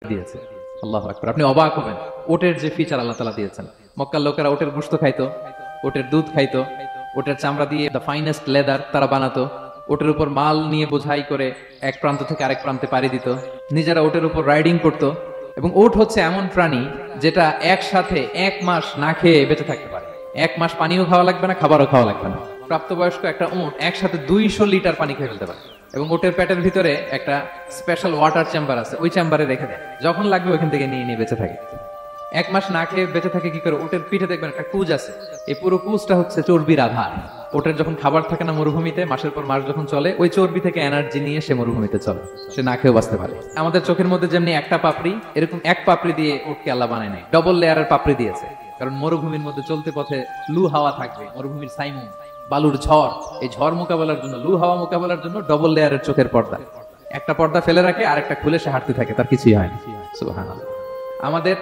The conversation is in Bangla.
দিয়েছে। আল্লাহু আকবার। আপনি অবাক হবেন ওটের যে ফিচার আল্লাহ তাআলা দিয়েছেন। মক্কার লোকেরা ওটের গোশত খাইতো, ওটের দুধ খাইতো, ওটের চামড়া দিয়ে দ্য ফাইনেস্ট লেদার তারা বানাতো, ওটের উপর মাল নিয়ে বোঝাই করে এক প্রান্ত থেকে আরেক প্রান্তে পাড়ি দিত, নিজেরা ওটের উপর রাইডিং করত। এবং ওট হচ্ছে এমন প্রাণী যেটা একসাথে 1 মাস না খেয়ে বেঁচে থাকতে পারে। 1 মাস পানিও খাওয়া লাগবে না, খাবারও খাওয়া লাগবে না। প্রাপ্তবয়স্ক একটা উট একসাথে 200 লিটার পানি খেয়ে ফেলতে পারে। এবং ওটের পেটের ভিতরে একটা স্পেশাল ওয়াটার চেম্বার আছে, ওই চেম্বারে রেখে দেয়, যখন লাগবে ওইখান থেকে নিয়ে নিয়ে বেঁচে থাকে। 1 মাস না খেয়ে বেঁচে থাকে কি করে? ওটের পিঠে দেখবেন একটা কুজ আছে, এই পুরো কুজটা হচ্ছে চর্বির আধার। ওটের যখন খাবার থাকে না মরুভূমিতে, মাসের পর মাস যখন চলে, ওই চর্বি থেকে এনার্জি নিয়ে সে মরুভূমিতে চলে, সে না খেয়েও বাঁচতে পারে। আমাদের চোখের মধ্যে যেমনি একটা পাপড়ি, এরকম এক পাপড়ি দিয়ে ওটকে আল্লাহ বানায় নাই, ডবল লেয়ারের পাপড়ি দিয়েছে। কারণ মরুভূমির মধ্যে চলতে পথে লু হাওয়া থাকবে, মরুভূমির সাইমুন, বালুর ঝড়, এই ঝড় মোকাবেলার জন্য, লু হাওয়া মোকাবেলার জন্য ডবল লেয়ারের চোখের পর্দা। একটা পর্দা ফেলে রাখে, আরেকটা খুলে সে হাঁটতে থাকে, তার কিছুই হয় না। সুবহানাল্লাহ। আমাদের